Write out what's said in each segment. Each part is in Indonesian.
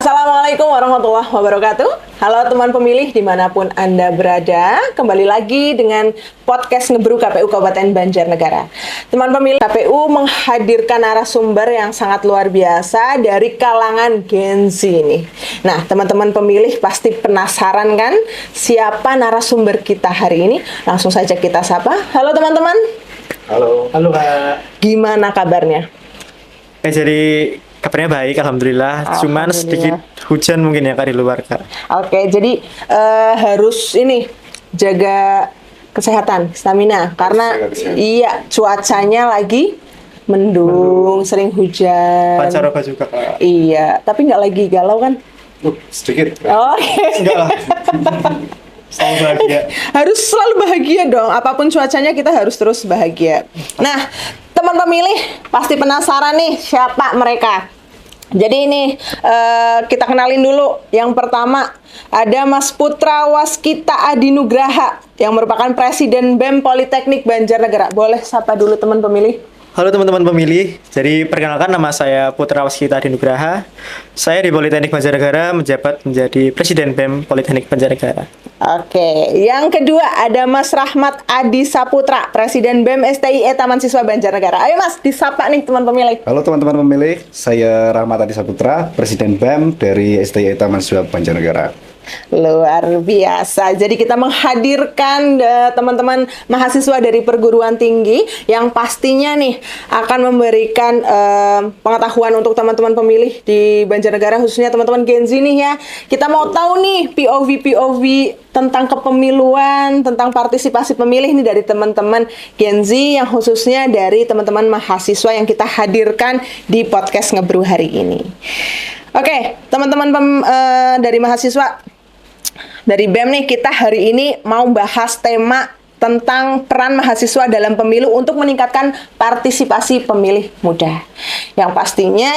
Assalamualaikum warahmatullahi wabarakatuh. Halo teman pemilih dimanapun Anda berada. Kembali lagi dengan podcast Ngebru KPU Kabupaten Banjarnegara. Teman pemilih, KPU menghadirkan narasumber yang sangat luar biasa dari kalangan Gen Z ini. Nah, teman-teman pemilih pasti penasaran kan siapa narasumber kita hari ini? Langsung saja kita sapa. Halo teman-teman. Halo Kak. Gimana kabarnya? Jadi kabarnya baik, alhamdulillah. Cuman sedikit hujan mungkin ya Kak di luar Kak. Oke, jadi harus ini jaga kesehatan, stamina karena iya cuacanya lagi mendung, sering hujan. Pancaroba juga Kak. Iya, tapi nggak lagi galau kan? Sedikit. Oke. Enggak lah. Selalu bahagia. Harus selalu bahagia dong. Apapun cuacanya kita harus terus bahagia. Nah, teman pemilih pasti penasaran nih siapa mereka. Jadi ini kita kenalin dulu. Yang pertama ada Mas Putra Waskita Adinugraha yang merupakan Presiden BEM Politeknik Banjarnegara. Boleh sapa dulu teman pemilih? Halo teman-teman pemilih. Jadi perkenalkan, nama saya Putra Waskita Adinugraha. Saya di Politeknik Banjarnegara menjabat menjadi Presiden BEM Politeknik Banjarnegara. Oke, yang kedua ada Mas Rahmat Adi Saputra, Presiden BEM STIE Taman Siswa Banjarnegara. Ayo Mas, disapa nih teman pemilih. Halo teman-teman pemilih, saya Rahmat Adi Saputra, Presiden BEM dari STIE Taman Siswa Banjarnegara. Luar biasa. Jadi kita menghadirkan teman-teman mahasiswa dari perguruan tinggi yang pastinya nih akan memberikan pengetahuan untuk teman-teman pemilih di Banjarnegara, khususnya teman-teman Gen Z nih ya. Kita mau tahu nih POV tentang kepemiluan, tentang partisipasi pemilih nih dari teman-teman Gen Z yang khususnya dari teman-teman mahasiswa yang kita hadirkan di podcast Ngebru hari ini. Oke, teman-teman dari mahasiswa dari BEM nih, kita hari ini mau bahas tema tentang peran mahasiswa dalam pemilu untuk meningkatkan partisipasi pemilih muda. Yang pastinya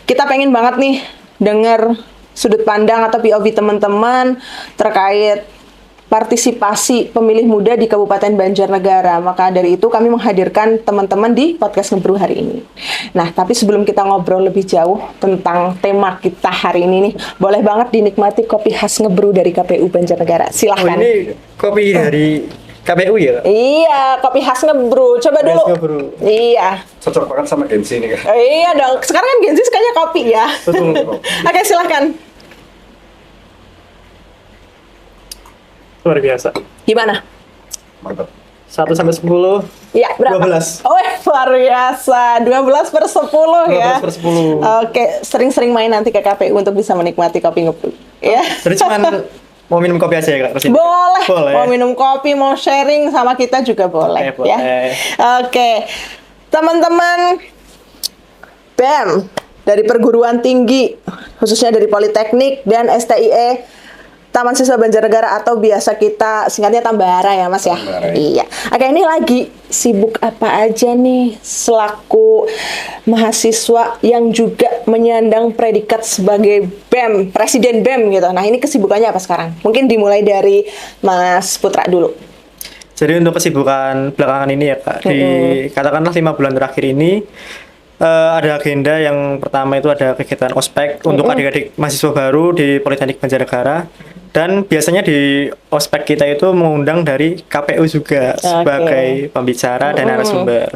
kita pengen banget nih dengar sudut pandang atau POV teman-teman terkait partisipasi pemilih muda di Kabupaten Banjarnegara. Maka dari itu kami menghadirkan teman-teman di podcast Ngebru hari ini. Nah, tapi sebelum kita ngobrol lebih jauh tentang tema kita hari ini nih, boleh banget dinikmati kopi khas Ngebru dari KPU Banjarnegara. Silahkan. Oh, ini kopi dari KPU ya Kak? Iya, kopi khas Ngebru. Coba dulu. Ngebru. Iya. Cocok banget sama Gen Z ini kan? Iya dong. Sekarang kan Gen Z sukanya kopi ya. Betul. Oke, silahkan. Luar biasa. Gimana? Mantap. 1 sampai 10. Iya, berapa? 12. Oh, luar biasa. 12/10 ya. 12/10. Oke, sering-sering main nanti ke KPU untuk bisa menikmati kopi Ngebru. Ya. Jadi cuman mau minum kopi aja ya Kak? Kesini? Boleh. Boleh. Mau minum kopi, mau sharing sama kita juga boleh. Boleh. Ya. Oke. Teman-teman BEM dari perguruan tinggi, khususnya dari Politeknik dan STIE Taman Siswa Banjarnegara atau biasa kita singkatnya Tambara ya Mas ya? Tambara. Iya. Oke, ini lagi sibuk apa aja nih selaku mahasiswa yang juga menyandang predikat sebagai BEM, Presiden BEM gitu. Nah, ini kesibukannya apa sekarang? Mungkin dimulai dari Mas Putra dulu. Jadi untuk kesibukan belakangan ini ya Kak, katakanlah 5 bulan terakhir ini ada agenda. Yang pertama itu ada kegiatan ospek untuk adik-adik mahasiswa baru di Politeknik Banjarnegara. Dan biasanya di ospek kita itu mengundang dari KPU juga sebagai pembicara dan narasumber.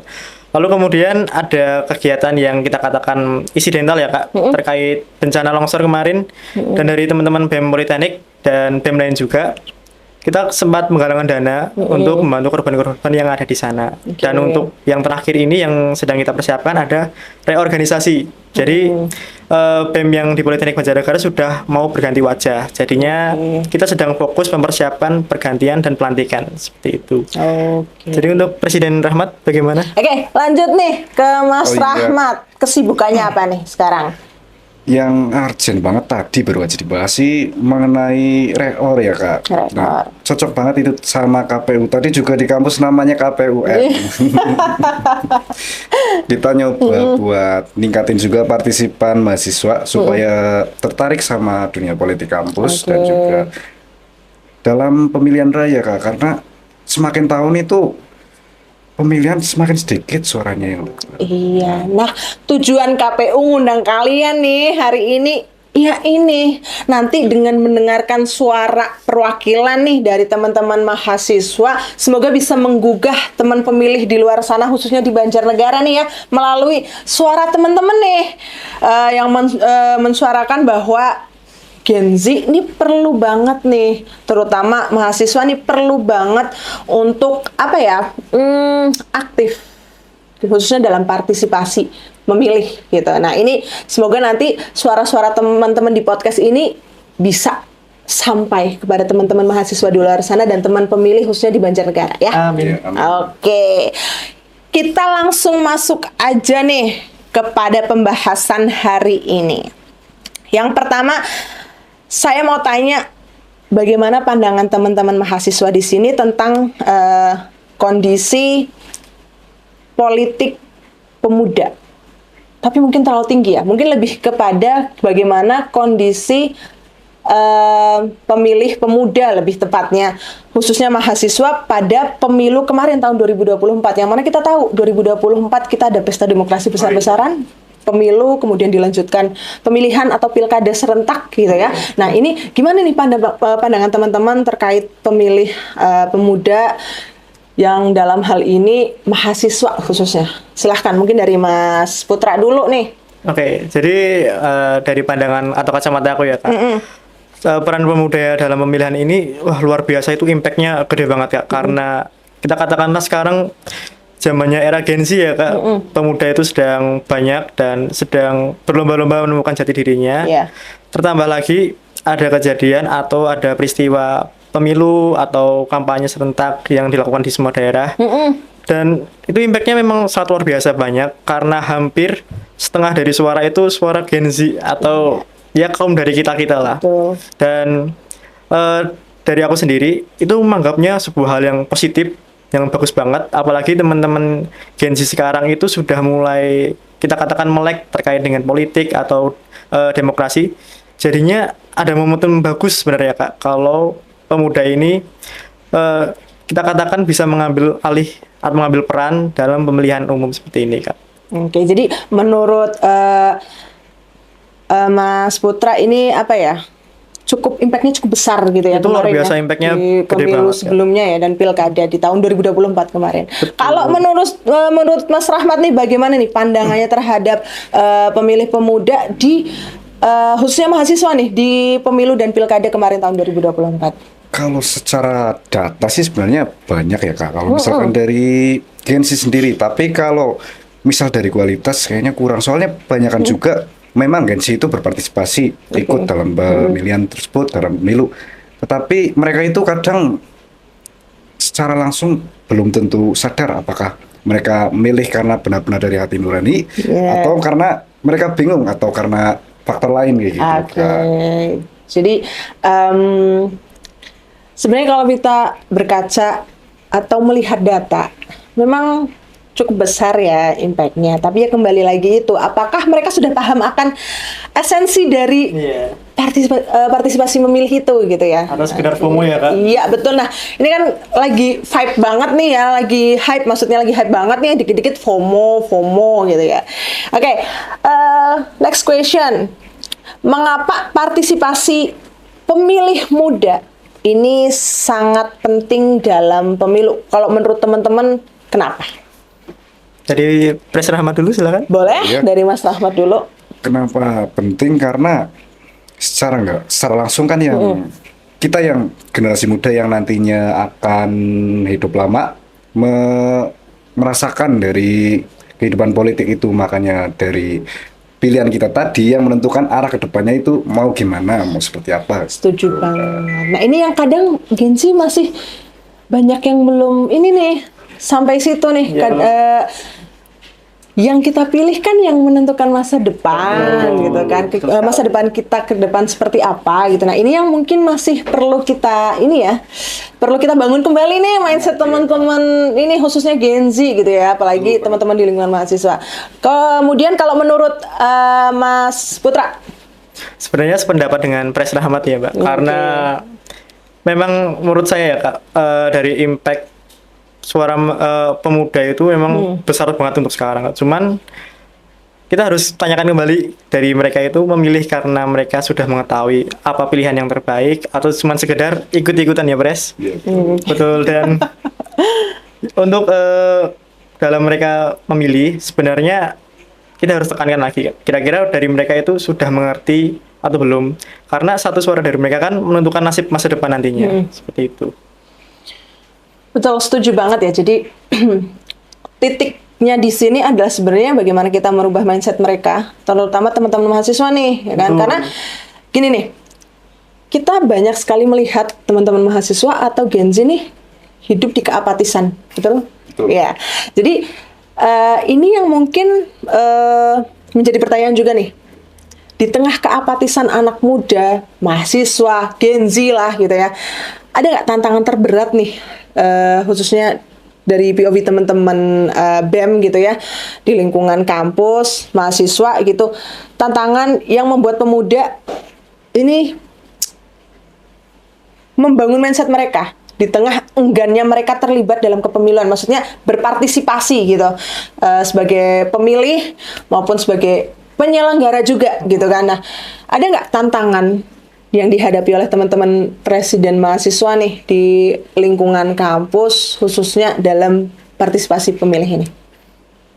Lalu kemudian ada kegiatan yang kita katakan insidental ya Kak, terkait bencana longsor kemarin. Dan dari teman-teman BEM Politeknik dan BEM lain juga, kita sempat menggalangkan dana untuk membantu korban-korban yang ada di sana. Dan untuk yang terakhir ini yang sedang kita persiapkan ada reorganisasi. Jadi BEM yang di Politeknik Banjarnegara sudah mau berganti wajah. Jadinya kita sedang fokus mempersiapkan pergantian dan pelantikan seperti itu. Jadi untuk Presiden Rahmat bagaimana? Oke, lanjut nih ke Mas Rahmat. Kesibukannya apa nih sekarang? Yang urgent banget tadi baru aja dibahas sih mengenai rekor ya Kak. Nah, cocok banget itu sama KPU. Tadi juga di kampus namanya KPUN. Kita nyoba buat ningkatin juga partisipan mahasiswa supaya tertarik sama dunia politik kampus dan juga dalam pemilihan raya Kak. Karena semakin tahun itu pemilihan semakin sedikit suaranya yang. Iya, nah tujuan KPU ngundang kalian nih hari ini, ya ini nanti dengan mendengarkan suara perwakilan nih dari teman-teman mahasiswa, semoga bisa menggugah teman pemilih di luar sana khususnya di Banjarnegara nih ya, melalui suara teman-teman nih yang mensuarakan bahwa Gen Z ini perlu banget nih, terutama mahasiswa nih perlu banget untuk apa ya, aktif, khususnya dalam partisipasi memilih gitu. Nah ini semoga nanti suara-suara teman-teman di podcast ini bisa sampai kepada teman-teman mahasiswa di luar sana dan teman pemilih khususnya di Banjarnegara ya. Amin. Oke, kita langsung masuk aja nih kepada pembahasan hari ini. Yang pertama, saya mau tanya bagaimana pandangan teman-teman mahasiswa di sini tentang kondisi politik pemuda. Tapi mungkin terlalu tinggi ya. Mungkin lebih kepada bagaimana kondisi pemilih pemuda lebih tepatnya, khususnya mahasiswa pada pemilu kemarin tahun 2024. Yang mana kita tahu 2024 kita ada pesta demokrasi besar-besaran. Pemilu, kemudian dilanjutkan pemilihan atau pilkada serentak gitu ya. Nah ini gimana nih pandangan teman-teman terkait pemilih pemuda yang dalam hal ini mahasiswa khususnya? Silahkan mungkin dari Mas Putra dulu nih. Oke, jadi dari pandangan atau kacamata aku ya Kak, peran pemuda dalam pemilihan ini wah luar biasa, itu impact-nya gede banget Kak, karena kita katakanlah sekarang zamannya era Gen Z ya Kak, pemuda itu sedang banyak dan sedang berlomba-lomba menemukan jati dirinya. Tertambah lagi ada kejadian atau ada peristiwa pemilu atau kampanye serentak yang dilakukan di semua daerah. Dan itu impact-nya memang sangat luar biasa banyak, karena hampir setengah dari suara itu suara Gen Z atau ya kaum dari kita-kita lah. Dan dari aku sendiri itu menganggapnya sebuah hal yang positif, yang bagus banget, apalagi teman-teman Gen Z sekarang itu sudah mulai kita katakan melek terkait dengan politik atau demokrasi. Jadinya ada momentum bagus sebenarnya Kak, kalau pemuda ini kita katakan bisa mengambil alih atau mengambil peran dalam pemilihan umum seperti ini Kak. Oke, jadi menurut Mas Putra ini apa ya? Cukup impactnya cukup besar gitu ya. Itu luar biasa ya, impactnya di gede pemilu banget, sebelumnya ya, dan pilkada di tahun 2024 kemarin. Betul. Kalau menurut Mas Rahmat nih bagaimana nih pandangannya terhadap pemilih pemuda di khususnya mahasiswa nih di pemilu dan pilkada kemarin tahun 2024? Kalau secara data sih sebenarnya banyak ya Kak. Kalau misalkan dari Gen Z sendiri, tapi kalau misal dari kualitas kayaknya kurang. Soalnya kebanyakan juga memang Gen Z itu berpartisipasi ikut dalam pemilihan tersebut, dalam pemilu. Tetapi mereka itu kadang secara langsung belum tentu sadar apakah mereka milih karena benar-benar dari hati nurani atau karena mereka bingung atau karena faktor lain kayak gitu. Jadi sebenarnya kalau kita berkaca atau melihat data, memang cukup besar ya impact-nya. Tapi ya kembali lagi itu, apakah mereka sudah paham akan esensi dari partisipasi memilih itu gitu ya? Atau sekedar FOMO ya Kak? Iya betul. Nah ini kan lagi vibe banget nih ya, lagi hype, maksudnya lagi hype banget nih, dikit-dikit FOMO gitu ya. Oke, next question. Mengapa partisipasi pemilih muda ini sangat penting dalam pemilu? Kalau menurut teman-teman kenapa? Jadi Mas Rahmat dulu silakan. Boleh, dari Mas Rahmat dulu. Kenapa penting? Karena secara langsung kan yang kita yang generasi muda yang nantinya akan hidup lama merasakan dari kehidupan politik itu, makanya dari pilihan kita tadi yang menentukan arah kedepannya itu mau gimana, mau seperti apa. Setuju banget. Nah ini yang kadang Gen Z masih banyak yang belum ini nih sampai situ nih. yang kita pilih kan yang menentukan masa depan gitu kan. Masa depan kita ke depan seperti apa gitu. Nah, ini yang mungkin masih perlu kita perlu kita bangun kembali nih mindset teman-teman ini, khususnya Gen Z gitu ya, apalagi teman-teman di lingkungan mahasiswa. Kemudian kalau menurut Mas Putra, Sebenarnya sependapat dengan Pres Rahmat ya, Mbak. Karena memang menurut saya ya, Kak, dari impact suara pemuda itu memang besar banget untuk sekarang. Cuman kita harus tanyakan kembali dari mereka itu memilih karena mereka sudah mengetahui apa pilihan yang terbaik atau cuma sekedar ikut-ikutan ya, Pres? Betul. Dan untuk dalam mereka memilih, sebenarnya kita harus tekankan lagi, kira-kira dari mereka itu sudah mengerti atau belum, karena satu suara dari mereka kan menentukan nasib masa depan nantinya. Seperti itu. betul, setuju banget ya. Jadi titiknya di sini adalah sebenarnya bagaimana kita merubah mindset mereka, terutama teman-teman mahasiswa nih, ya kan? Karena gini nih, kita banyak sekali melihat teman-teman mahasiswa atau Gen Z nih hidup di keapatisan, betul? Ya. Jadi ini yang mungkin menjadi pertanyaan juga nih. Di tengah keapatisan anak muda, mahasiswa, Gen Z lah gitu ya, ada nggak tantangan terberat nih, khususnya dari POV teman-teman BEM gitu ya, di lingkungan kampus, mahasiswa gitu, tantangan yang membuat pemuda ini membangun mindset mereka di tengah enggannya mereka terlibat dalam kepemiluan, maksudnya berpartisipasi gitu, sebagai pemilih maupun sebagai penyelenggara juga gitu kan. Nah, ada nggak tantangan yang dihadapi oleh teman-teman presiden mahasiswa nih di lingkungan kampus, khususnya dalam partisipasi pemilih ini?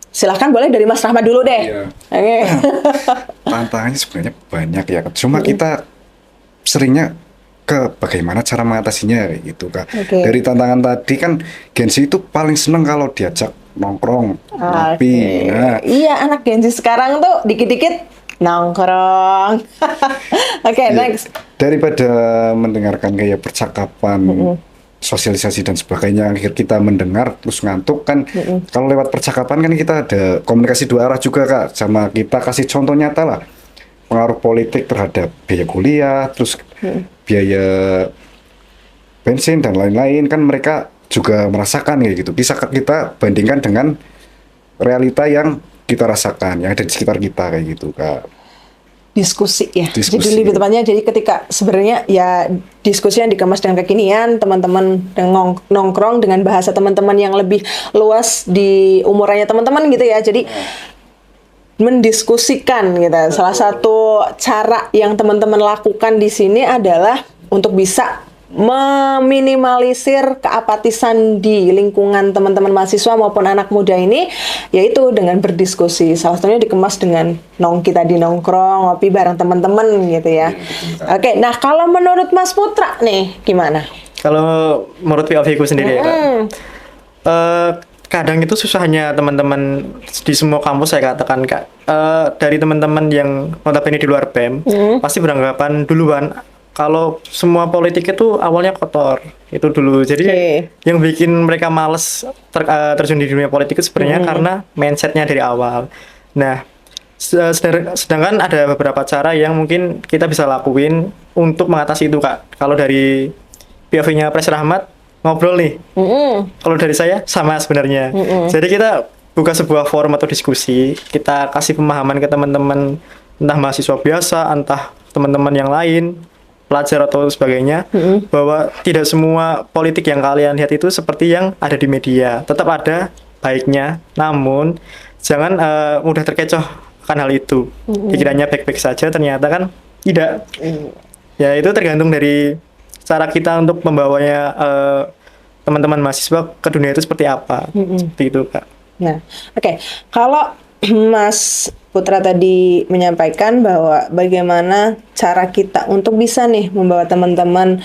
Silahkan, boleh dari Mas Rahmat dulu deh. Iya. Oke. Tantangannya sebenarnya banyak ya, cuma kita seringnya ke bagaimana cara mengatasinya gitu, Kak. Dari tantangan tadi kan Gen Z itu paling seneng kalau diajak nongkrong, ngopi. Nah, Iya, anak Gen Z sekarang tuh dikit-dikit nongkrong. Oke, next. daripada mendengarkan kayak percakapan, sosialisasi dan sebagainya, akhir kita mendengar terus ngantuk kan. Kalau lewat percakapan kan kita ada komunikasi dua arah juga, Kak. Sama kita kasih contoh nyata lah, pengaruh politik terhadap biaya kuliah, terus biaya bensin dan lain-lain, kan mereka juga merasakan kayak gitu. Bisa kita bandingkan dengan realita yang kita rasakan, yang ada di sekitar kita kayak gitu, Kak. Diskusi ya. Diskusi. Jadi lebih tepatnya, jadi ketika sebenarnya ya diskusi yang dikemas dengan kekinian, teman-teman nongkrong dengan bahasa teman-teman yang lebih luas di umurannya teman-teman gitu ya. Jadi mendiskusikan gitu. Salah satu cara yang teman-teman lakukan di sini adalah untuk bisa meminimalisir keapatisan di lingkungan teman-teman mahasiswa maupun anak muda ini, yaitu dengan berdiskusi. Salah satunya dikemas dengan kita di nongkrong, ngopi bareng teman-teman gitu ya. Oke, nah kalau menurut Mas Putra nih gimana? Kalau menurut POV ku sendiri ya, Kak, kadang itu susahnya teman-teman di semua kampus, saya katakan, Kak, dari teman-teman yang notabene di luar BEM pasti beranggapan duluan kalau semua politik itu awalnya kotor itu dulu. Jadi yang bikin mereka males terjun di dunia politik itu sebenarnya karena mindsetnya dari awal. Nah, sedangkan ada beberapa cara yang mungkin kita bisa lakuin untuk mengatasi itu, Kak. Kalau dari POV-nya Pres Rahmat, ngobrol nih. Kalau dari saya sama sebenarnya. Jadi kita buka sebuah forum atau diskusi, kita kasih pemahaman ke teman-teman, entah mahasiswa biasa, entah teman-teman yang lain, pelajar atau sebagainya, bahwa tidak semua politik yang kalian lihat itu seperti yang ada di media. Tetap ada baiknya, namun jangan mudah terkecoh akan hal itu. Pikirannya baik-baik saja, ternyata kan tidak. Ya, itu tergantung dari cara kita untuk membawanya teman-teman mahasiswa ke dunia itu seperti apa. Seperti itu, Kak. Nah, oke. Kalau Mas Putra tadi menyampaikan bahwa bagaimana cara kita untuk bisa nih membawa teman-teman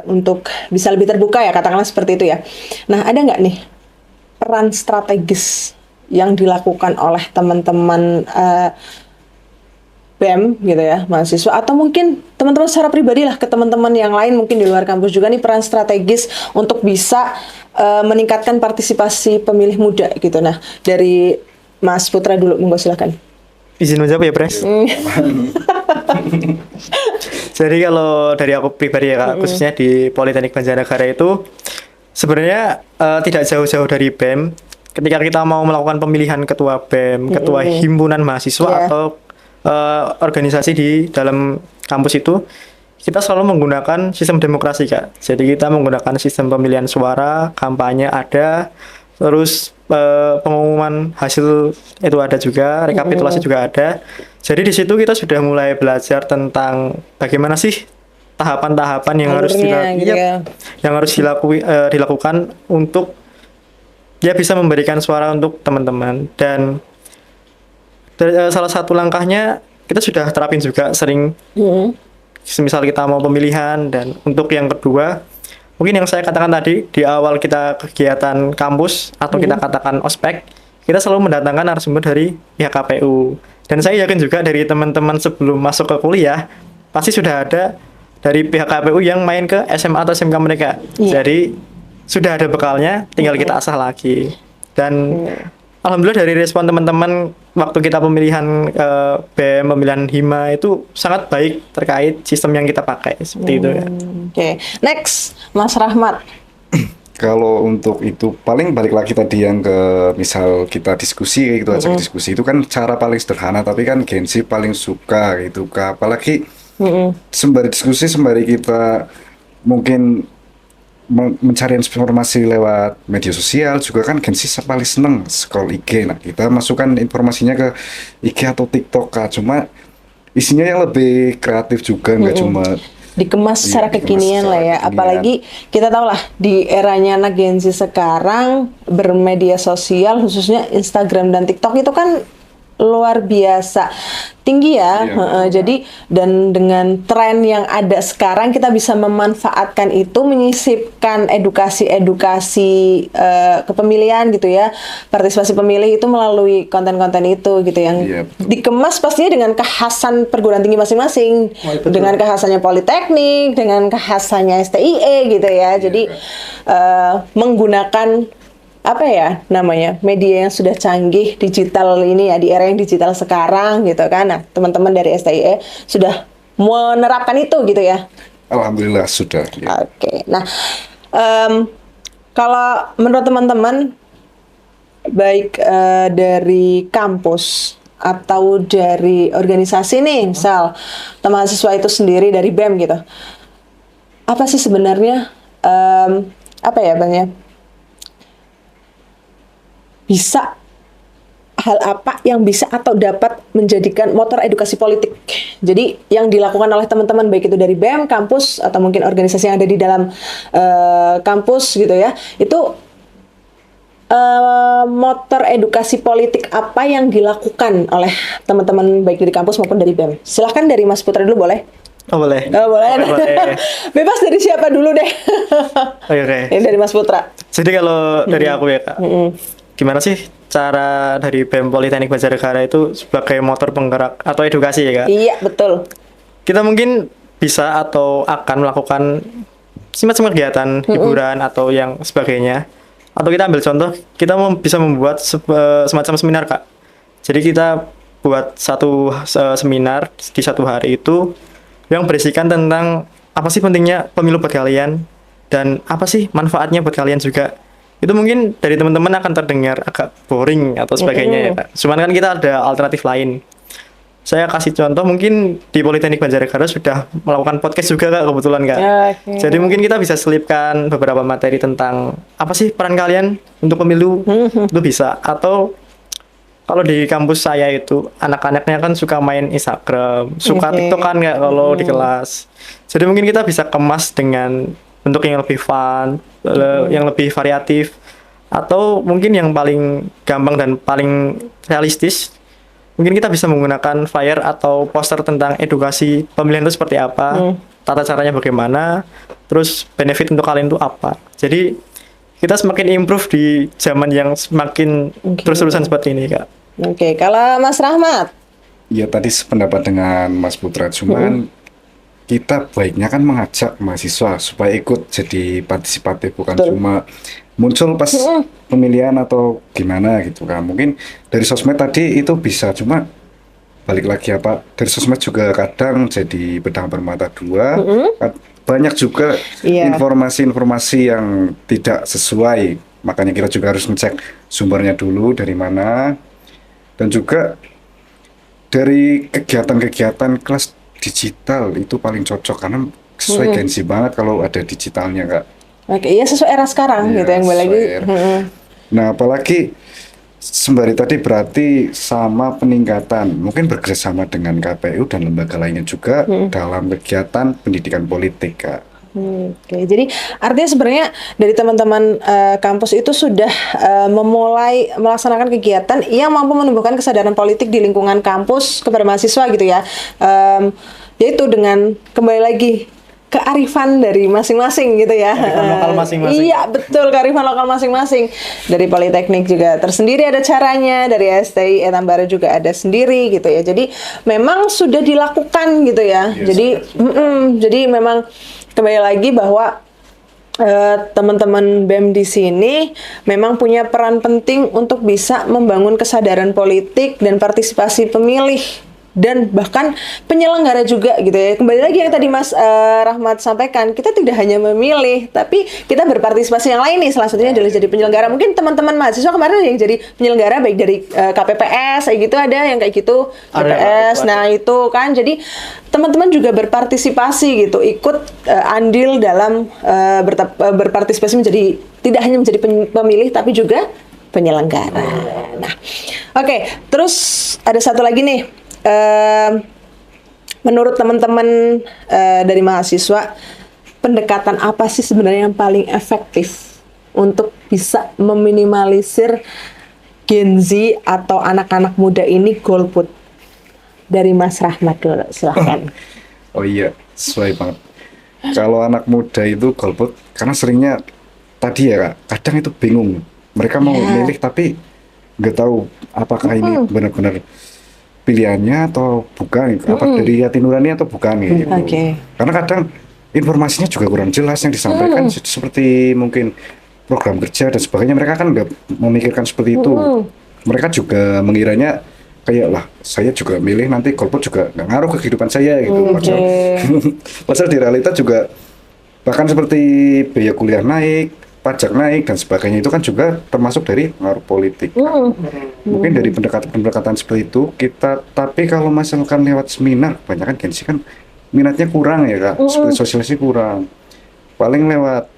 untuk bisa lebih terbuka ya, katakanlah seperti itu ya. Nah, ada nggak nih peran strategis yang dilakukan oleh teman-teman BEM gitu ya, mahasiswa, atau mungkin teman-teman secara pribadi lah ke teman-teman yang lain mungkin di luar kampus juga nih, peran strategis untuk bisa meningkatkan partisipasi pemilih muda gitu. Nah, dari Mas Putra dulu, monggo silakan. Izin menjawab ya, Pres. Jadi kalau dari aku pribadi ya Kak, khususnya di Politeknik Banjarnegara itu sebenarnya tidak jauh-jauh dari BEM. Ketika kita mau melakukan pemilihan ketua BEM, ketua himpunan mahasiswa Yeah. atau organisasi di dalam kampus itu, kita selalu menggunakan sistem demokrasi Kak. Jadi kita menggunakan sistem pemilihan suara, kampanye ada, terus pengumuman hasil itu ada juga, rekapitulasi juga ada. Jadi di situ kita sudah mulai belajar tentang bagaimana sih tahapan-tahapan yang harus Alurnya gitu ya. yang harus dilakukan untuk ya bisa memberikan suara untuk teman-teman. Dan salah satu langkahnya kita sudah terapin juga sering, misal kita mau pemilihan. Dan untuk yang kedua, mungkin yang saya katakan tadi di awal kita kegiatan kampus atau kita katakan ospek, kita selalu mendatangkan narasumber dari pihak KPU. Dan saya yakin juga dari teman-teman sebelum masuk ke kuliah pasti sudah ada dari pihak KPU yang main ke SMA atau SMK mereka. Jadi sudah ada bekalnya, tinggal kita asah lagi. Dan alhamdulillah dari respon teman-teman waktu kita pemilihan BEM, pemilihan HIMA itu sangat baik terkait sistem yang kita pakai seperti itu ya. Oke, next Mas Rahmat. Kalau untuk itu paling balik lagi tadi yang ke misal kita diskusi kayak gitu aja, diskusi itu kan cara paling sederhana, tapi kan Gen Z paling suka gitu Kak. Apalagi sembari diskusi, sembari kita mungkin mencari informasi lewat media sosial juga kan Gen Z paling seneng scroll IG. Nah kita masukkan informasinya ke IG atau TikTok Kak. Cuma isinya yang lebih kreatif juga, nggak cuma Dikemas secara dikemas kekinian secara lah ya. kekinian. Apalagi kita tahu lah di eranya anak Gen Z sekarang bermedia sosial khususnya Instagram dan TikTok itu kan luar biasa tinggi ya. Iya. Jadi dan dengan tren yang ada sekarang kita bisa memanfaatkan itu, menyisipkan edukasi-edukasi kepemilian gitu ya, partisipasi pemilih itu melalui konten-konten itu gitu yang Iya, betul. dikemas pastinya dengan kekhasan perguruan tinggi masing-masing, dengan kekhasannya Politeknik, dengan kekhasannya STIE gitu ya. Jadi menggunakan apa ya namanya media yang sudah canggih digital ini ya, di era yang digital sekarang gitu kan. Nah teman-teman dari STIE sudah menerapkan itu gitu ya. alhamdulillah sudah. Ya. Oke, nah kalau menurut teman-teman baik dari kampus atau dari organisasi nih, misal mahasiswa itu sendiri dari BEM gitu, apa sih sebenarnya apa ya Bang ya? Bisa hal apa yang bisa atau dapat menjadikan motor edukasi politik. Jadi yang dilakukan oleh teman-teman baik itu dari BEM, kampus atau mungkin organisasi yang ada di dalam kampus gitu ya, itu motor edukasi politik apa yang dilakukan oleh teman-teman baik dari kampus maupun dari BEM. Silahkan dari Mas Putra dulu boleh? Oh boleh. Oh, boleh. Boleh. Bebas dari siapa dulu deh. Oke. Ini dari Mas Putra. Jadi kalau dari aku ya Kak, gimana sih cara dari BEM Politeknik Banjarnegara itu sebagai motor penggerak atau edukasi ya Kak? Iya, betul. Kita mungkin bisa atau akan melakukan semacam kegiatan hiburan atau yang sebagainya. Atau kita ambil contoh, kita bisa membuat semacam seminar Kak. Jadi kita buat satu seminar di satu hari itu yang berisikan tentang apa sih pentingnya pemilu buat kalian dan apa sih manfaatnya buat kalian juga. Itu mungkin dari teman-teman akan terdengar agak boring atau sebagainya ya Kak. Cuman kan kita ada alternatif lain. Saya kasih contoh, mungkin di Politeknik Banjarnegara sudah melakukan podcast juga Kak, kebetulan Kak. Oke. Jadi mungkin kita bisa selipkan beberapa materi tentang apa sih peran kalian untuk pemilu, itu bisa. Atau kalau di kampus saya itu anak-anaknya kan suka main Instagram, suka TikTok kan Kak kalau di kelas. Jadi mungkin kita bisa kemas dengan bentuk yang lebih fun, yang lebih variatif, atau mungkin yang paling gampang dan paling realistis, mungkin kita bisa menggunakan flyer atau poster tentang edukasi pemilihan itu seperti apa, tata caranya bagaimana, terus benefit untuk kalian itu apa. Jadi kita semakin improve di zaman yang semakin terus-terusan seperti ini Kak. Oke, kalau Mas Rahmat? Ya tadi sependapat dengan Mas Putra, cuman kita baiknya kan mengajak mahasiswa supaya ikut jadi partisipatif, bukan Betul. cuma muncul pas pemilihan atau gimana gitu kan. Mungkin dari sosmed tadi itu bisa, cuma balik lagi apa, dari sosmed juga kadang jadi pedang bermata dua. Banyak juga Iya. informasi-informasi yang tidak sesuai, makanya kita juga harus ngecek sumbernya dulu dari mana, dan juga dari kegiatan-kegiatan kelas digital itu paling cocok karena sesuai Gen Z banget kalau ada digitalnya, Kak. Oke, iya sesuai era sekarang Iya, gitu yang balik lagi. sesuai era. Nah, apalagi sembari tadi berarti sama peningkatan, mungkin bekerjasama dengan KPU dan lembaga lainnya juga dalam kegiatan pendidikan politik, Kak. Oke, jadi artinya sebenarnya dari teman-teman kampus itu sudah memulai melaksanakan kegiatan yang mampu menumbuhkan kesadaran politik di lingkungan kampus kepada mahasiswa gitu ya. Yaitu dengan kembali lagi kearifan dari masing-masing gitu ya. Kearifan lokal masing-masing. Iya, betul, kearifan lokal masing-masing. Dari Politeknik juga tersendiri ada caranya, dari STI Tambara juga ada sendiri gitu ya. Jadi memang sudah dilakukan gitu ya. Iya, Jadi memang kembali lagi bahwa teman-teman BEM di sini memang punya peran penting untuk bisa membangun kesadaran politik dan partisipasi pemilih dan bahkan penyelenggara juga gitu ya. Kembali lagi yang tadi Mas Rahmat sampaikan, kita tidak hanya memilih, tapi kita berpartisipasi yang lain nih. Salah satunya adalah jadi penyelenggara. Mungkin teman-teman mahasiswa kemarin ada yang jadi penyelenggara baik dari KPPS, kayak gitu ada yang kayak gitu, Ada, KPS. Pak. Nah itu kan, jadi teman-teman juga berpartisipasi gitu, ikut andil dalam berpartisipasi menjadi tidak hanya menjadi pemilih, tapi juga penyelenggara. Nah, oke, terus ada satu lagi nih. Menurut teman-teman dari mahasiswa, pendekatan apa sih sebenarnya yang paling efektif untuk bisa meminimalisir Gen Z atau anak-anak muda ini golput? Dari Mas Rahmat dulu, silahkan. Oh iya, sesuai banget. Kalau anak muda itu golput, karena seringnya tadi ya, Kak, kadang itu bingung. Mereka mau milih tapi nggak tahu apakah ini benar-benar pilihannya atau bukan, apa dari hati nurani atau bukan gitu. Oke. Karena kadang informasinya juga kurang jelas yang disampaikan, seperti mungkin program kerja dan sebagainya. Mereka kan nggak memikirkan seperti itu. Mereka juga mengiranya kayak lah, saya juga milih nanti golput juga nggak ngaruh ke kehidupan saya gitu. Padahal di realita juga bahkan seperti biaya kuliah naik, pajak naik dan sebagainya, itu kan juga termasuk dari pengaruh politik. Mungkin dari pendekatan seperti itu kita, tapi kalau misalkan lewat seminar, kebanyakan Gen Z kan minatnya kurang ya, Kak, seperti sosialisasi kurang. Paling lewat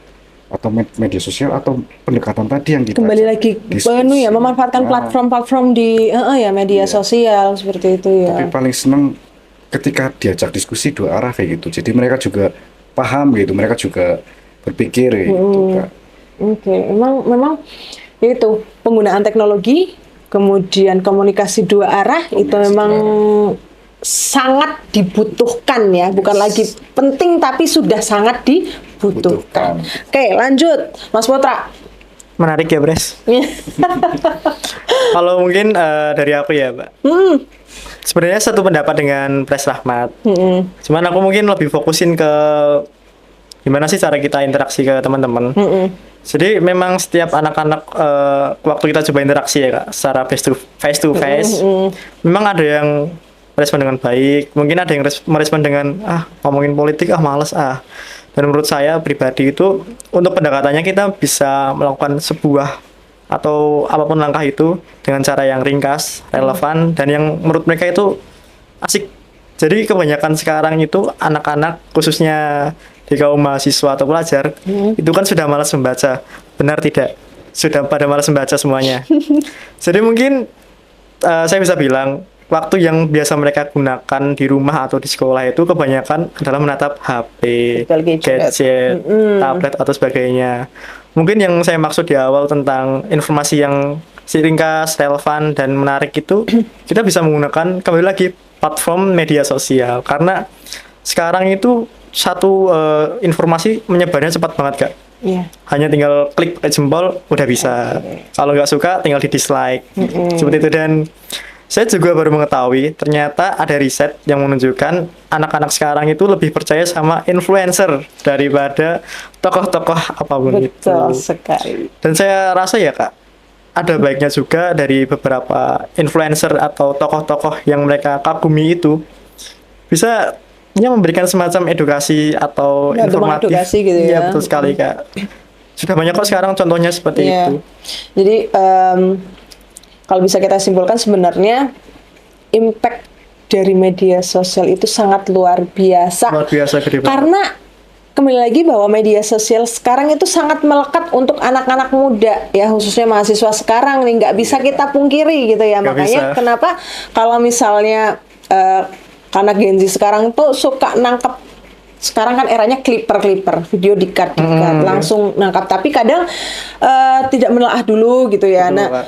atau media sosial atau pendekatan tadi yang kita Kembali ajak lagi diskusi. ya, memanfaatkan Nah, platform-platform di media sosial seperti itu tapi ya. paling seneng ketika diajak diskusi dua arah kayak gitu. Jadi mereka juga paham gitu, mereka juga berpikir gitu, Kak. Oke, memang itu penggunaan teknologi, kemudian komunikasi dua arah itu memang sangat dibutuhkan ya, bukan lagi penting tapi sudah sangat dibutuhkan. Oke, lanjut Mas Putra. Menarik ya, Bres. Kalau mungkin dari aku ya, Mbak. Sebenarnya satu pendapat dengan Pres Rahmat. Cuman aku mungkin lebih fokusin ke gimana sih cara kita interaksi ke teman-teman. Jadi memang setiap anak-anak waktu kita coba interaksi ya, Kak, secara face to face, memang ada yang merespon dengan baik, mungkin ada yang merespon dengan ngomongin politik males. Dan menurut saya pribadi itu untuk pendekatannya kita bisa melakukan sebuah atau apapun langkah itu dengan cara yang ringkas, relevan, dan yang menurut mereka itu asik. Jadi kebanyakan sekarang itu anak-anak khususnya di kaum mahasiswa atau pelajar itu kan sudah malas membaca. Benar tidak? Sudah pada malas membaca semuanya. Jadi mungkin saya bisa bilang waktu yang biasa mereka gunakan di rumah atau di sekolah itu kebanyakan adalah menatap HP, gadget, tablet atau sebagainya. Mungkin yang saya maksud di awal tentang informasi yang ringkas, relevan, dan menarik itu kita bisa menggunakan kembali lagi platform media sosial, karena sekarang itu satu informasi menyebarnya cepat banget, Kak. Hanya tinggal klik pakai jempol udah bisa. Kalau nggak suka tinggal di dislike seperti itu. Dan Saya juga baru mengetahui ternyata ada riset yang menunjukkan anak-anak sekarang itu lebih percaya sama influencer daripada tokoh-tokoh apapun itu. Betul sekali. Dan saya rasa ya Kak, ada baiknya juga dari beberapa influencer atau tokoh-tokoh yang mereka kagumi itu bisa memberikan semacam edukasi atau Ya, informatif. edukasi gitu Iya, ya. betul sekali Kak. Sudah banyak kok sekarang contohnya seperti Iya. itu. Jadi kalau bisa kita simpulkan sebenarnya impact dari media sosial itu sangat luar biasa. Luar biasa gede banget. Karena kembali lagi bahwa media sosial sekarang itu sangat melekat untuk anak-anak muda ya, khususnya mahasiswa sekarang nih, nggak bisa kita pungkiri gitu ya. Nggak Makanya bisa. kenapa kalau misalnya karena Gen Z sekarang tuh suka nangkep, sekarang kan eranya clipper video dikat langsung nangkap, tapi kadang tidak menelaah dulu gitu ya. Betul, Nah, Kak.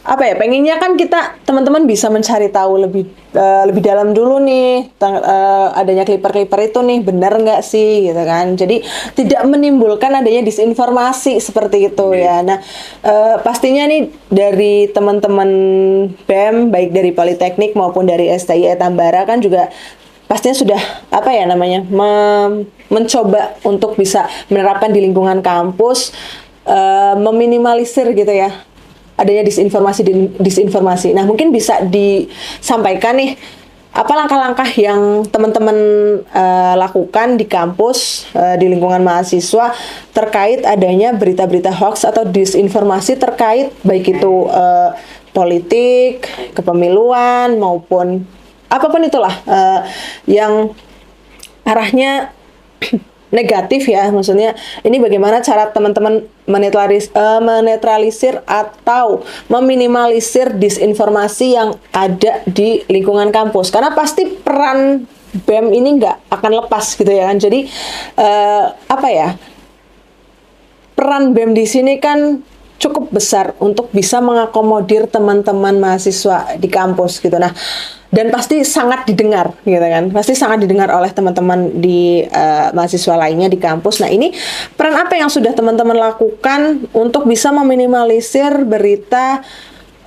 apa ya, pengennya kan kita teman-teman bisa mencari tahu lebih dalam dulu nih adanya clipper itu nih benar nggak sih gitu kan. Jadi tidak menimbulkan adanya disinformasi seperti itu ya. Nah, pastinya nih dari teman-teman BEM baik dari Politeknik maupun dari STI Tambara kan juga pastinya sudah apa ya namanya mencoba untuk bisa menerapkan di lingkungan kampus, meminimalisir gitu ya adanya disinformasi. Nah, mungkin bisa disampaikan nih apa langkah-langkah yang teman-teman lakukan di kampus, di lingkungan mahasiswa terkait adanya berita-berita hoax atau disinformasi terkait baik itu politik, kepemiluan maupun apapun itulah yang arahnya negatif ya, maksudnya ini bagaimana cara teman-teman menetralisir atau meminimalisir disinformasi yang ada di lingkungan kampus, karena pasti peran BEM ini nggak akan lepas gitu ya kan. Jadi apa ya, peran BEM di sini kan cukup besar untuk bisa mengakomodir teman-teman mahasiswa di kampus gitu. Nah, dan pasti sangat didengar gitu kan, pasti sangat didengar oleh teman-teman di mahasiswa lainnya di kampus. Nah, ini peran apa yang sudah teman-teman lakukan untuk bisa meminimalisir berita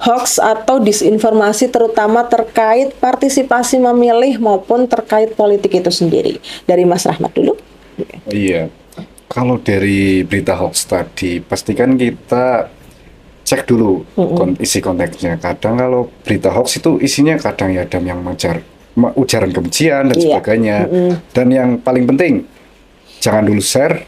hoax atau disinformasi terutama terkait partisipasi memilih maupun terkait politik itu sendiri? Dari Mas Rahmat dulu. Iya, kalau dari berita hoax tadi, pastikan kita cek dulu isi konteksnya. Kadang kalau berita hoax itu isinya kadang ya ada yang ujaran kebencian dan Iya. sebagainya. Dan yang paling penting, jangan dulu share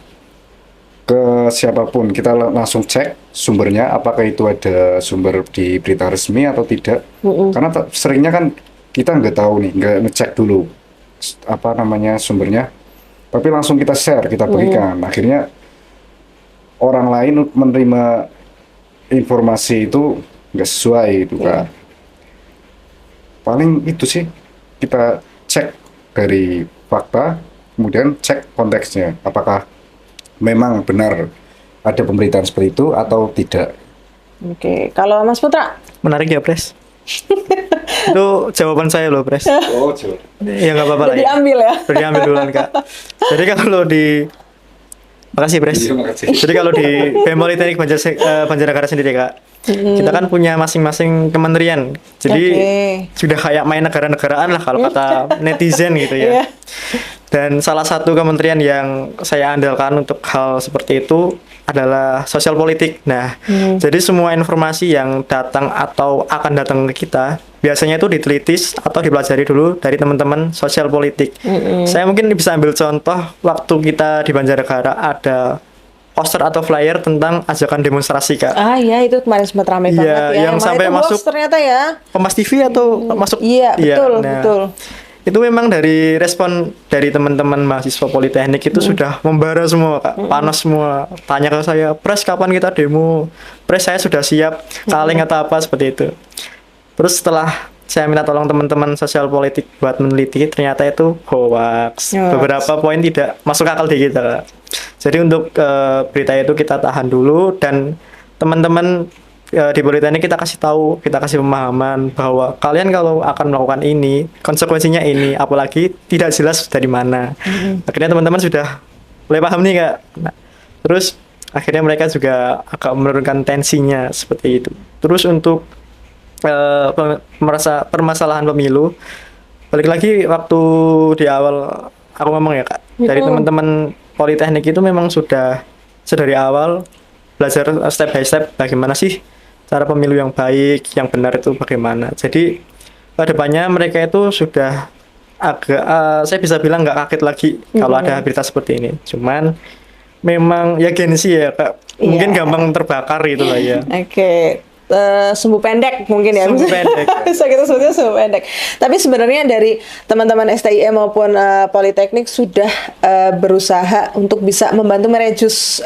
ke siapapun. Kita langsung cek sumbernya, apakah itu ada sumber di berita resmi atau tidak. Karena seringnya kan kita nggak tahu nih, nggak ngecek dulu apa namanya sumbernya, tapi langsung kita share, kita bagikan. Akhirnya orang lain menerima informasi itu nggak sesuai itu Kak. Paling itu sih, kita cek dari fakta, kemudian cek konteksnya, apakah memang benar ada pemberitaan seperti itu atau tidak. Oke, kalau Mas Putra? Menarik ya, Pres. Itu jawaban saya loh, Pres. Oh, coba. Ya nggak apa-apa Udah lah ya. diambil ya? Udah diambil duluan, Kak. Jadi kalau di Makasih, Pres. Iya, makasih. Jadi kalau di BEM Politeknik Banjarnegara sendiri, Kak, kita kan punya masing-masing kementerian. Jadi Oke. sudah kayak main negara-negaraan lah kalau kata netizen gitu Iya. ya. Dan salah satu kementerian yang saya andalkan untuk hal seperti itu adalah sosial politik. Nah, jadi semua informasi yang datang atau akan datang ke kita biasanya itu diteliti atau dipelajari dulu dari teman-teman sosial politik. Saya mungkin bisa ambil contoh waktu kita di Banjarnegara ada poster atau flyer tentang ajakan demonstrasi, Kak. Ah iya, itu kemarin sempat ramai Iya, banget ya. yang mana sampai itu hoax masuk ternyata ya. Kompas TV atau masuk? Iya, betul, nah, betul. Itu memang dari respon dari teman-teman mahasiswa Politeknik itu sudah membara semua, Kak. Panas semua. Tanya ke saya, "Pres, kapan kita demo?" "Pres, saya sudah siap." Kaleng atau apa seperti itu. Terus setelah saya minta tolong teman-teman sosial politik buat meneliti, ternyata itu hoax. Beberapa poin tidak masuk akal di kita, Kak. Jadi untuk berita itu kita tahan dulu, dan teman-teman di Politeknik kita kasih tahu, kita kasih pemahaman bahwa kalian kalau akan melakukan ini, konsekuensinya ini, apalagi tidak jelas dari mana. Akhirnya teman-teman sudah mulai paham nih, Kak. Nah, terus akhirnya mereka juga agak menurunkan tensinya seperti itu. Terus untuk permasalahan pemilu. Balik lagi waktu di awal aku ngomong ya Kak, dari teman-teman Politeknik itu memang sudah sedari awal belajar step by step bagaimana sih cara pemilu yang baik, yang benar itu bagaimana. Jadi pada depannya mereka itu sudah agak, saya bisa bilang nggak kaget lagi kalau ada berita seperti ini. Cuman memang ya gengsi ya Kak, mungkin Iya. gampang terbakar gitu lah ya. Oke, sumbu pendek mungkin ya. Sumbu pendek. Bisa kita sebutnya sumbu pendek. Tapi sebenarnya dari teman-teman STIM maupun Politeknik sudah berusaha untuk bisa membantu merejus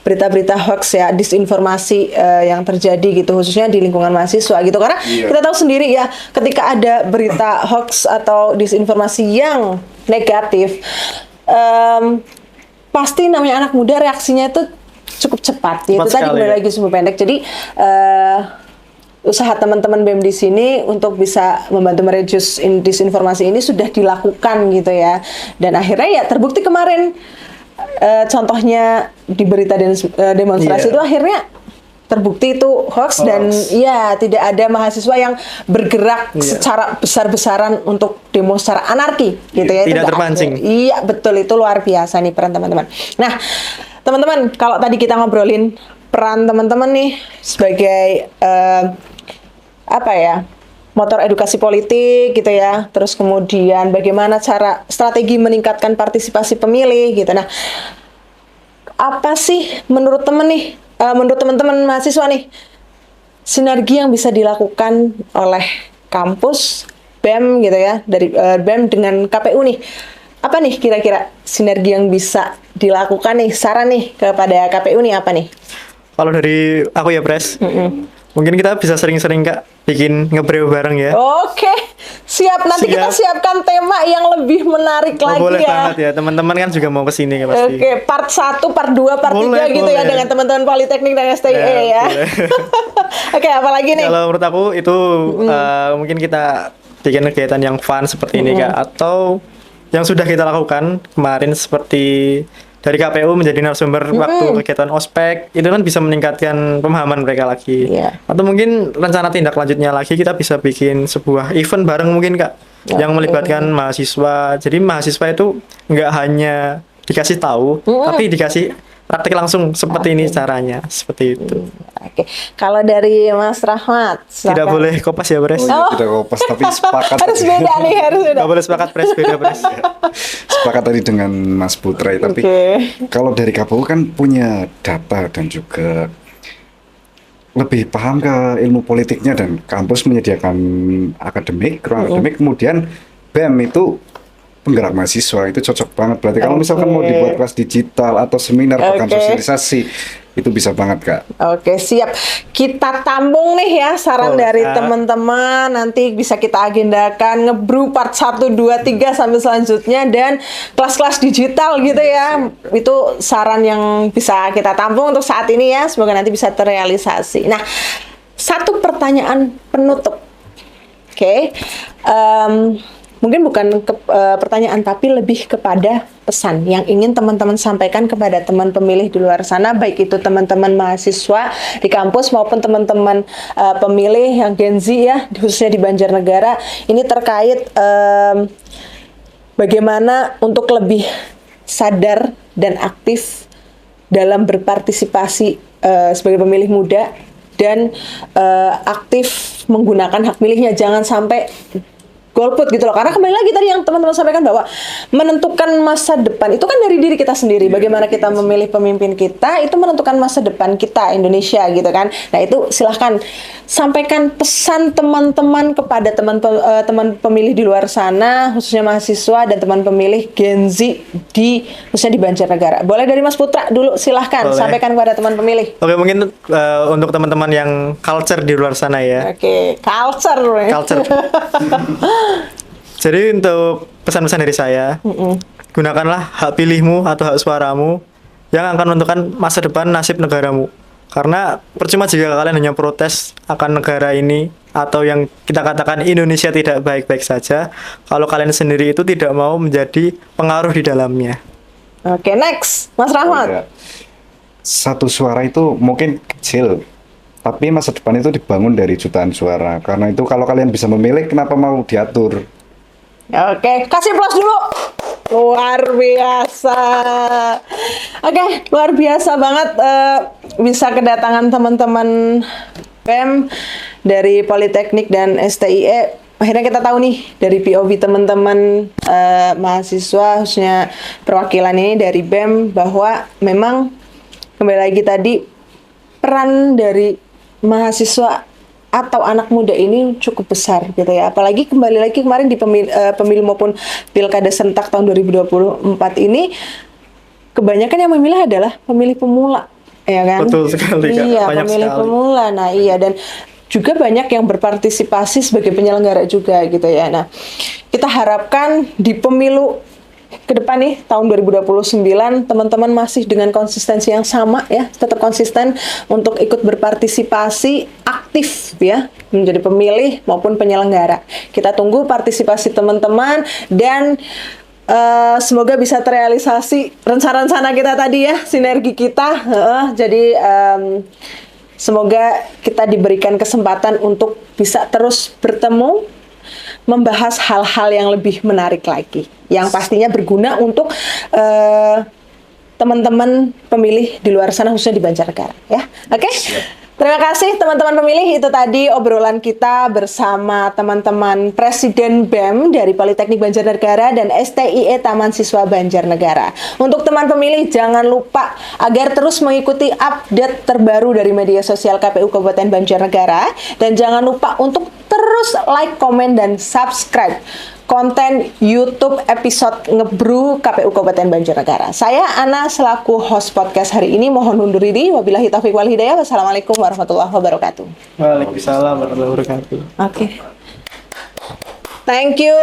berita-berita hoax ya, disinformasi yang terjadi gitu, khususnya di lingkungan mahasiswa gitu. Karena kita tahu sendiri ya, ketika ada berita hoax atau disinformasi yang negatif, pasti namanya anak muda reaksinya itu cukup cepat. Itu tadi sekali, kembali ya. lagi sumber pendek. Jadi usaha teman-teman BEM di sini untuk bisa membantu merejus disinformasi ini sudah dilakukan gitu ya. Dan akhirnya ya terbukti kemarin contohnya di berita demonstrasi Iya. itu akhirnya terbukti itu hoax dan ya tidak ada mahasiswa yang bergerak secara besar-besaran untuk demo secara anarki gitu ya. Itu Tidak nggak terpancing. ada. Iya betul, itu luar biasa nih peran teman-teman. Nah teman-teman, kalau tadi kita ngobrolin peran teman-teman nih sebagai apa ya, motor edukasi politik gitu ya, terus kemudian bagaimana cara strategi meningkatkan partisipasi pemilih gitu. Nah, apa sih menurut menurut teman-teman mahasiswa nih, sinergi yang bisa dilakukan oleh kampus BEM gitu ya, dari BEM dengan KPU nih? Apa nih kira-kira sinergi yang bisa dilakukan nih, saran nih kepada KPU nih apa nih? Kalau dari aku ya Pres, mungkin kita bisa sering-sering Kak bikin ngebreu bareng ya. Oke, siap. Nanti kita Siap. siapkan tema yang lebih menarik Oh, lagi boleh ya. banget ya, teman-teman kan juga mau kesini ya pasti. Oke, part 1, part 2, part 3 Boleh, gitu ya boleh. dengan teman-teman Politeknik dan STIE ya. boleh. Oke, apalagi nih? Kalau menurut aku itu mungkin kita bikin kegiatan yang fun seperti ini Kak, atau yang sudah kita lakukan kemarin seperti dari KPU menjadi narasumber waktu kegiatan ospek, itu kan bisa meningkatkan pemahaman mereka lagi. Iya. Atau mungkin rencana tindak lanjutnya lagi kita bisa bikin sebuah event bareng mungkin Kak, yang melibatkan mahasiswa. Jadi mahasiswa itu nggak hanya dikasih tahu, tapi dikasih praktik langsung seperti ini caranya, seperti itu. Oke, kalau dari Mas Rahmat, Tidak silakan. boleh kopas ya Pres. Oh iya, tidak kopas, tapi sepakat. Harus beda nih, harus beda. Nggak boleh sepakat Pres, beda Pres. Sepakat tadi dengan Mas Putra, tapi Oke. kalau dari KPU kan punya data dan juga lebih paham ke ilmu politiknya, dan kampus menyediakan akademik, ruang akademik, kemudian BEM itu penggerak mahasiswa, itu cocok banget. Berarti kalau misalkan mau dibuat kelas digital atau seminar bahkan Oke. sosialisasi, itu bisa banget Kak. Oke, siap. Kita tampung nih ya saran Boleh, dari Kak. teman-teman. Nanti bisa kita agendakan ngebrew part 1, 2, 3 sampai selanjutnya, dan kelas-kelas digital gitu ya. Itu saran yang bisa kita tampung untuk saat ini ya. Semoga nanti bisa terrealisasi. Nah, satu pertanyaan penutup. Oke. Mungkin bukan pertanyaan, tapi lebih kepada pesan yang ingin teman-teman sampaikan kepada teman pemilih di luar sana, baik itu teman-teman mahasiswa di kampus maupun teman-teman pemilih yang Gen Z ya, khususnya di Banjarnegara. Ini terkait bagaimana untuk lebih sadar dan aktif dalam berpartisipasi sebagai pemilih muda, dan aktif menggunakan hak pilihnya. Jangan sampai golput gitu loh, karena kembali lagi tadi yang teman-teman sampaikan bahwa menentukan masa depan itu kan dari diri kita sendiri. Bagaimana kita memilih pemimpin kita itu menentukan masa depan kita Indonesia gitu kan. Nah itu silahkan sampaikan pesan teman-teman kepada teman pemilih di luar sana, khususnya mahasiswa dan teman pemilih Gen Z khususnya di Banjarnegara. Boleh dari Mas Putra dulu, silahkan Boleh. sampaikan kepada teman pemilih. Oke, mungkin untuk teman-teman yang culture di luar sana ya. Oke, culture. Culture. Jadi untuk pesan-pesan dari saya, gunakanlah hak pilihmu atau hak suaramu yang akan menentukan masa depan nasib negaramu. Karena percuma jika kalian hanya protes akan negara ini, atau yang kita katakan Indonesia tidak baik-baik saja, kalau kalian sendiri itu tidak mau menjadi pengaruh di dalamnya. Oke, next, Mas Rahmat. Ya. Satu suara itu mungkin kecil, Tapi masa depan itu dibangun dari jutaan suara. Karena itu kalau kalian bisa memilih, kenapa mau diatur? Oke, kasih plus dulu. Luar biasa. Oke, luar biasa banget bisa kedatangan teman-teman BEM dari Politeknik dan STIE. Akhirnya kita tahu nih dari POV teman-teman mahasiswa, khususnya perwakilan ini dari BEM, bahwa memang kembali lagi tadi peran dari mahasiswa atau anak muda ini cukup besar gitu ya. Apalagi kembali lagi kemarin di pemilu maupun pilkada serentak tahun 2024 ini, kebanyakan yang memilih adalah pemilih pemula, ya kan? Betul sekali, Kak. Iya, Banyak pemilih sekali. pemula. Nah, iya, dan juga banyak yang berpartisipasi sebagai penyelenggara juga gitu ya. Nah, kita harapkan di pemilu ke depan nih tahun 2029 teman-teman masih dengan konsistensi yang sama ya, tetap konsisten untuk ikut berpartisipasi aktif ya, menjadi pemilih maupun penyelenggara. Kita tunggu partisipasi teman-teman dan semoga bisa terrealisasi rencana-rencana kita tadi ya, sinergi kita. Jadi semoga kita diberikan kesempatan untuk bisa terus bertemu, membahas hal-hal yang lebih menarik lagi, yang pastinya berguna untuk teman-teman pemilih di luar sana, khususnya di Banjarnegara ya. Oke? Terima kasih teman-teman pemilih, itu tadi obrolan kita bersama teman-teman Presiden BEM dari Politeknik Banjarnegara dan STIE Taman Siswa Banjarnegara. Untuk teman pemilih jangan lupa agar terus mengikuti update terbaru dari media sosial KPU Kabupaten Banjarnegara, dan jangan lupa untuk terus like, komen, dan subscribe konten YouTube episode Ngebrew KPU Kabupaten Banjarnegara. Saya Ana selaku host podcast hari ini mohon undur diri. Wabillahi taufiq wal hidayah. Wassalamualaikum warahmatullahi wabarakatuh. Waalaikumsalam warahmatullahi wabarakatuh. Oke. Thank you.